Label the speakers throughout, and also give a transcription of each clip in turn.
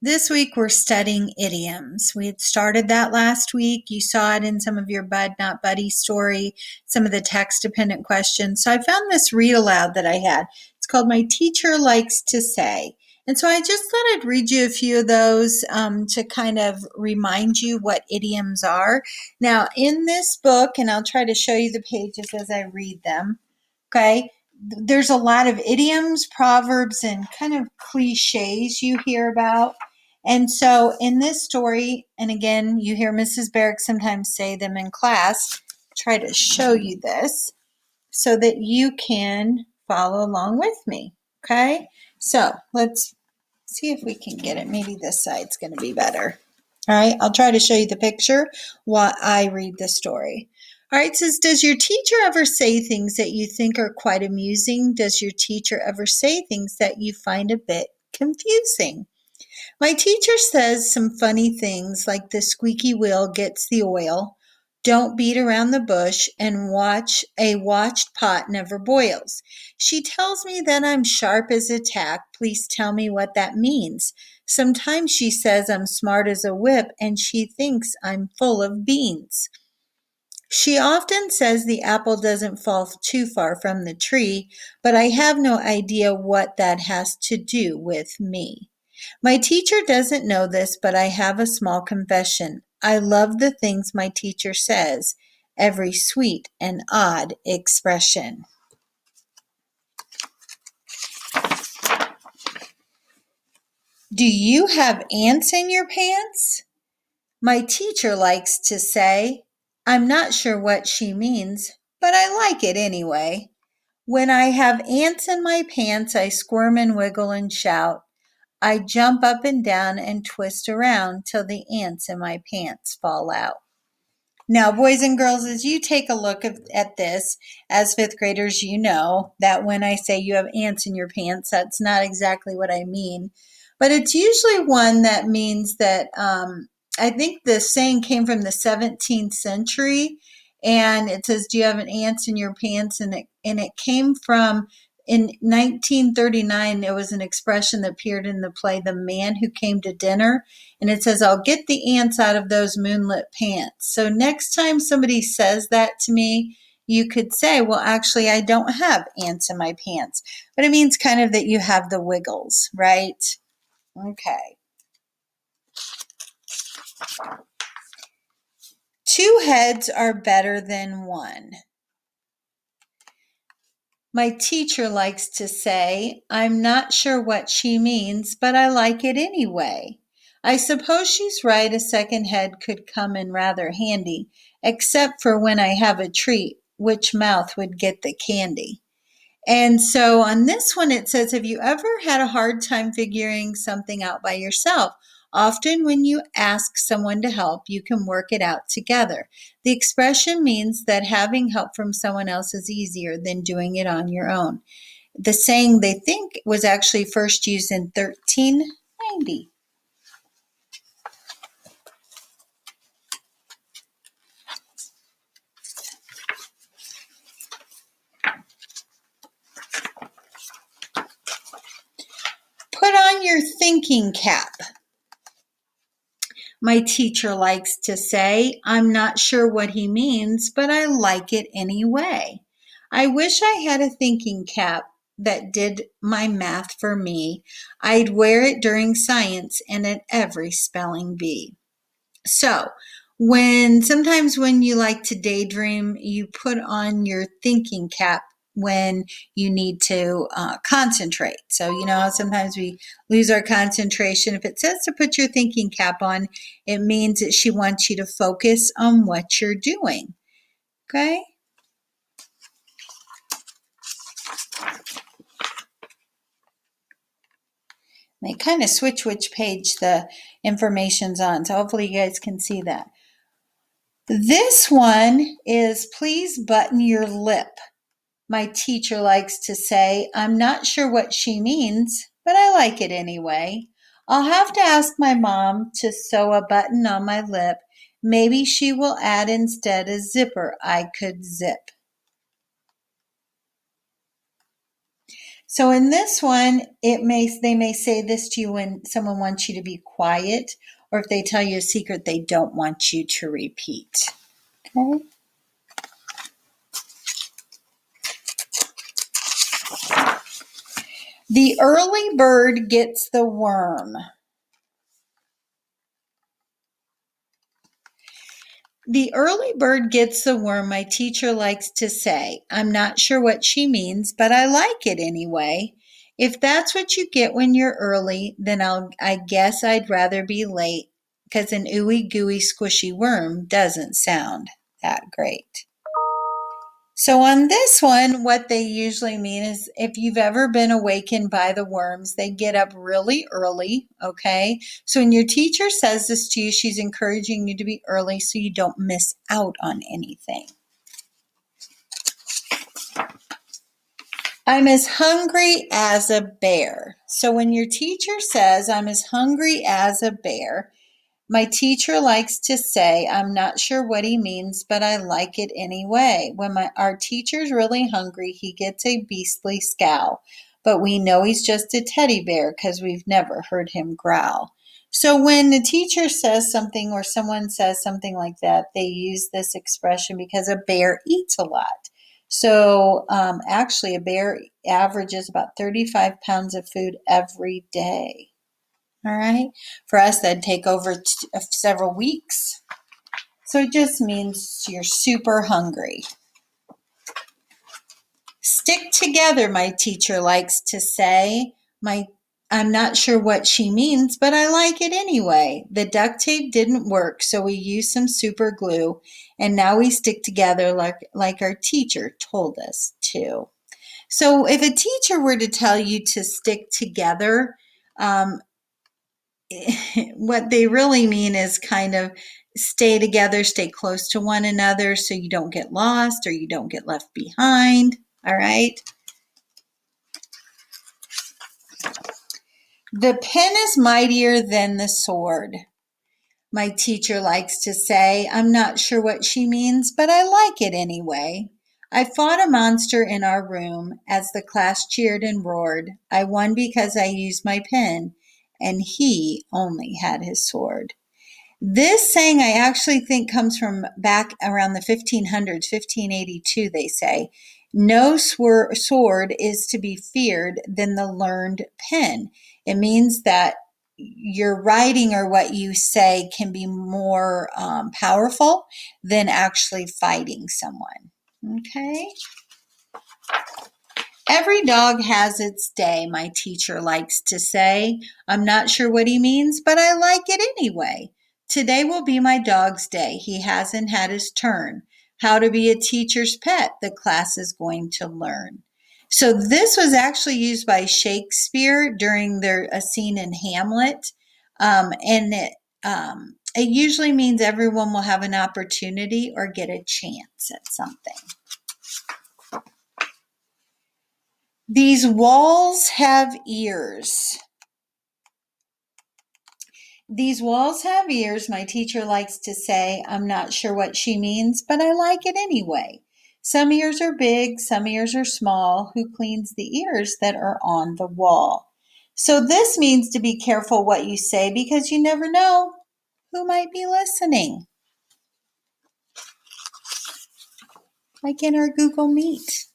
Speaker 1: This week we're studying idioms. We had started that last week. You saw it in some of your Bud Not Buddy story, some of the text-dependent questions. So I found this read aloud that I had. It's called My Teacher Likes to Say. And so I just thought I'd read you a few of those to kind of remind you what idioms are. Now, in this book, and I'll try to show you the pages as I read them, okay? There's a lot of idioms, proverbs, and kind of cliches you hear about. And so in this story, and again, you hear Mrs. Barrick sometimes say them in class, try to show you this so that you can follow along with me, okay? So let's see if we can get it. Maybe this side's going to be better. All right, I'll try to show you the picture while I read the story. All right, it says, does your teacher ever say things that you think are quite amusing? Does your teacher ever say things that you find a bit confusing? My teacher says some funny things like the squeaky wheel gets the oil, don't beat around the bush, and a watched pot never boils. She tells me that I'm sharp as a tack. Please tell me what that means. Sometimes she says I'm smart as a whip, and she thinks I'm full of beans. She often says the apple doesn't fall too far from the tree, but I have no idea what that has to do with me. My teacher doesn't know this, but I have a small confession. I love the things my teacher says, every sweet and odd expression. Do you have ants in your pants? My teacher likes to say. I'm not sure what she means, but I like it anyway. When I have ants in my pants, I squirm and wiggle and shout. I jump up and down and twist around till the ants in my pants fall out. Now, boys and girls, as you take a look at this, as fifth graders, you know that when I say you have ants in your pants, that's not exactly what I mean. But it's usually one that means that I think the saying came from the 17th century, and it says, "Do you have an ants in your pants?" And it came from in 1939. It was an expression that appeared in the play "The Man Who Came to Dinner." And it says, I'll get the ants out of those moonlit pants. So next time somebody says that to me, you could say, well, actually, I don't have ants in my pants. But it means kind of that you have the wiggles, right? Okay. Two heads are better than one. My teacher likes to say, I'm not sure what she means, but I like it anyway. I suppose she's right, a second head could come in rather handy, except for when I have a treat, which mouth would get the candy? And so on this one, it says, have you ever had a hard time figuring something out by yourself? Often when you ask someone to help, you can work it out together. The expression means that having help from someone else is easier than doing it on your own. The saying, they think, was actually first used in 1390. Put on your thinking cap. My teacher likes to say, I'm not sure what he means, but I like it anyway. I wish I had a thinking cap that did my math for me. I'd wear it during science and at every spelling bee. So, sometimes when you like to daydream, you put on your thinking cap when you need to concentrate. So, you know, sometimes we lose our concentration. If it says to put your thinking cap on, it means that she wants you to focus on what you're doing. Okay? They kind of switch which page the information's on. So hopefully you guys can see that. This one is please button your lip. My teacher likes to say, I'm not sure what she means, but I like it anyway. I'll have to ask my mom to sew a button on my lip. Maybe she will add instead a zipper I could zip. So in this one, they may say this to you when someone wants you to be quiet, or if they tell you a secret they don't want you to repeat. Okay. The early bird gets the worm. The early bird gets the worm, my teacher likes to say. I'm not sure what she means, but I like it anyway. If that's what you get when you're early, then I guess I'd rather be late, because an ooey gooey squishy worm doesn't sound that great. So on this one, what they usually mean is if you've ever been awakened by the worms, they get up really early, okay? So when your teacher says this to you, she's encouraging you to be early so you don't miss out on anything. I'm as hungry as a bear. So when your teacher says, I'm as hungry as a bear, my teacher likes to say, I'm not sure what he means, but I like it anyway. When our teacher's really hungry, he gets a beastly scowl. But we know he's just a teddy bear because we've never heard him growl. So when the teacher says something or someone says something like that, they use this expression because a bear eats a lot. So actually, a bear averages about 35 pounds of food every day. All right. For us, that'd take over several weeks. So it just means you're super hungry. Stick together, my teacher likes to say. I'm not sure what she means, but I like it anyway. The duct tape didn't work, so we used some super glue, and now we stick together like our teacher told us to. So if a teacher were to tell you to stick together, what they really mean is kind of stay together, stay close to one another so you don't get lost or you don't get left behind. All right. The pen is mightier than the sword, my teacher likes to say. I'm not sure what she means, but I like it anyway. I fought a monster in our room as the class cheered and roared. I won because I used my pen, and he only had his sword. This saying I actually think comes from back around the 1500s, 1582, they say. No sword is to be feared than the learned pen. It means that your writing or what you say can be more powerful than actually fighting someone. Okay? Every dog has its day, my teacher likes to say. I'm not sure what he means, but I like it anyway. Today will be my dog's day. He hasn't had his turn. How to be a teacher's pet, the class is going to learn. So this was actually used by Shakespeare during a scene in Hamlet. It usually means everyone will have an opportunity or get a chance at something. These walls have ears. These walls have ears, my teacher likes to say. I'm not sure what she means, but I like it anyway. Some ears are big, some ears are small. Who cleans the ears that are on the wall? So this means to be careful what you say because you never know who might be listening. Like in our Google Meet.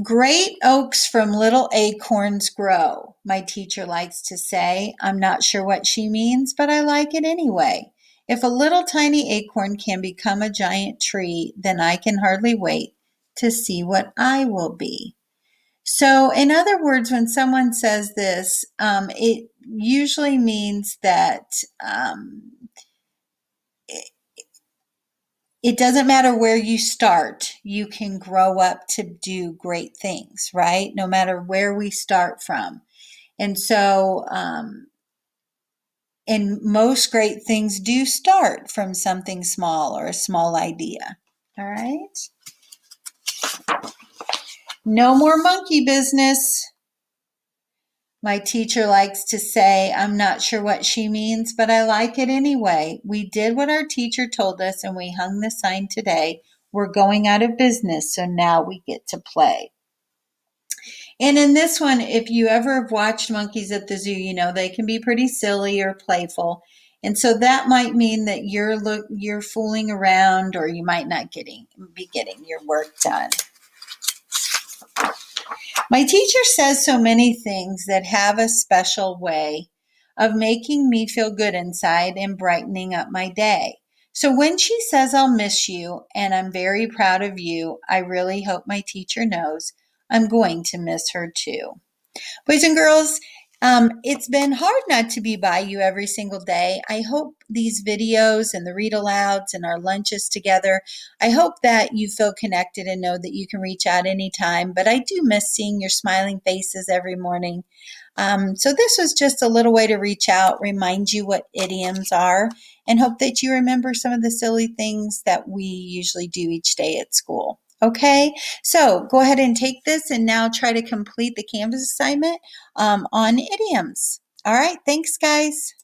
Speaker 1: Great oaks from little acorns grow, my teacher likes to say. I'm not sure what she means, but I like it anyway. If a little tiny acorn can become a giant tree, then I can hardly wait to see what I will be. So, in other words, when someone says this, it usually means that it doesn't matter where you start, you can grow up to do great things, right? No matter where we start from. And so, and most great things do start from something small or a small idea. All right. No more monkey business. My teacher likes to say, I'm not sure what she means, but I like it anyway. We did what our teacher told us and we hung the sign today. We're going out of business, so now we get to play. And in this one, if you ever have watched monkeys at the zoo, you know they can be pretty silly or playful. And so that might mean that you're fooling around, or you might not be getting your work done. My teacher says so many things that have a special way of making me feel good inside and brightening up my day. So when she says I'll miss you and I'm very proud of you, I really hope my teacher knows I'm going to miss her too. Boys and girls, it's been hard not to be by you every single day. I hope these videos and the read alouds and our lunches together, I hope that you feel connected and know that you can reach out anytime. But I do miss seeing your smiling faces every morning. So this was just a little way to reach out, remind you what idioms are, and hope that you remember some of the silly things that we usually do each day at school. Okay, so go ahead and take this and now try to complete the Canvas assignment on idioms. All right, thanks, guys.